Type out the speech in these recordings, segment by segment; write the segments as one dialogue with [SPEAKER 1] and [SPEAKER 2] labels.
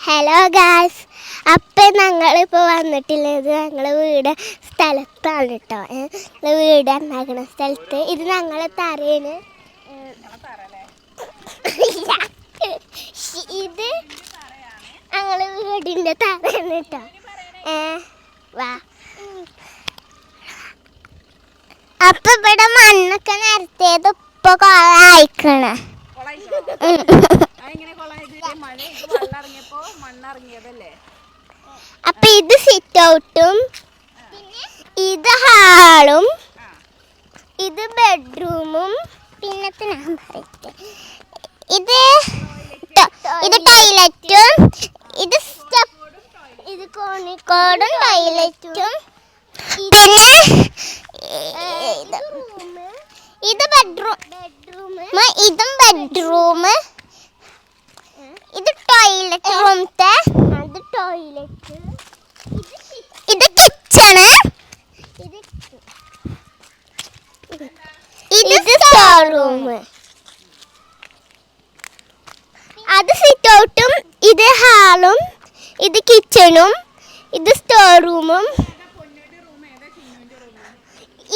[SPEAKER 1] Hello guys, അപ്പം ഞങ്ങളിപ്പോൾ വന്നിട്ടുള്ളത് ഞങ്ങളെ വീട് സ്ഥലത്താണ് കേട്ടോ. ഞങ്ങൾ വീട് ഉണ്ടാക്കുന്ന സ്ഥലത്ത്. ഇത് ഞങ്ങളെ തറയാണ്. ഇത് ഞങ്ങളെ വീടിൻ്റെ തറയാണ് കേട്ടോ. വാ. അപ്പം ഇവിടെ മണ്ണൊക്കെ നിരത്തിയത് ഇപ്പോൾ കുറെ അയക്കണേ. അപ്പൊ ഇത് സിറ്റ് ഔട്ടും ഇത് ഹാളും ഇത് ബെഡ്റൂമും പിന്നെ ഞാൻ പറയട്ടെ ഇത് ടോയ്ലറ്റും ഇത് സ്റ്റെപ്പ് ഇത് കോണിക്കോടും ടോയ്ലറ്റും പിന്നെ ഇത് ബെഡ്റൂം ഇതും ബെഡ്റൂം ഇത് ടോയ്ലറ്റ് റൂമത്തെ അത് ടോയ്ലറ്റ് ഇത് കിച്ചണ് ഇത് സ്റ്റോർ റൂം അത് സിറ്റ് ഔട്ടും ഇത് ഹാളും ഇത് കിച്ചണും ഇത് സ്റ്റോർ റൂമും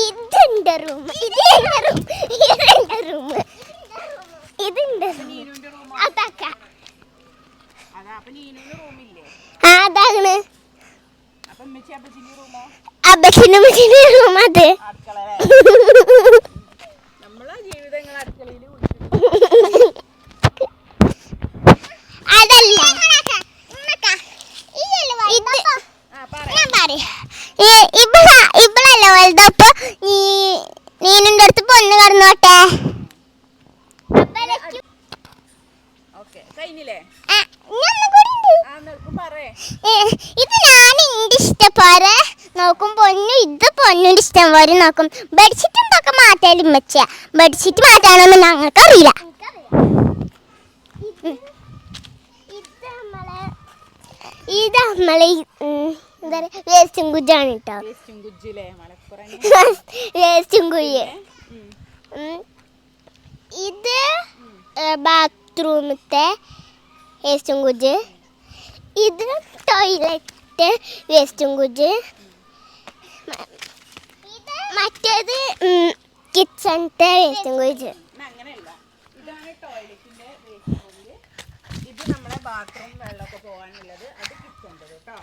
[SPEAKER 1] ഇതെന്റെ റൂം ഇതെന്റെ റൂം ഇതിന്റെ റൂം അതാക്ക അതാണ് അപ്പച്ചിന്റെ റൂം അത് അതല്ല ഞാൻ പറയാ ഇവളല്ല വലുതപ്പൊ നീനിന്റെ അടുത്ത് പൊന്ന് കടന്നോട്ടെ. ഇത് ഞാൻ എന്റെ ഇഷ്ടപ്പോലെ നോക്കും പൊന്നു ഇത് പൊന്നിന്റെ ഇഷ്ടം പോലെ നോക്കും. ബെഡ്ഷീറ്റ് എന്തൊക്കെ മാറ്റാലും വെച്ചാ ബെഡ്ഷീറ്റ് മാറ്റാനൊന്നും ഞങ്ങൾക്ക് അറിയില്ല. ഇത് നമ്മളെ എന്താ പറയാ വേസ്റ്റും കുജ്ജാണ് കേട്ടോ. വേസ്റ്റും കുയ്യ്. ഇത് ബാത്റൂമത്തെ വേസ്റ്റും കുജ്ജ്. ഇത് ടോയ്ലറ്റ് വേസ്റ്റും കുജ്ജ്. മറ്റേത് കിച്ചണത്തെ വേസ്റ്റും കുജ്ജ്.
[SPEAKER 2] ഇത് നമ്മുടെ ബാത്റൂം വെള്ളമൊക്കെ പോകാനുള്ളത്. അത് കിച്ചൺ കേട്ടോ.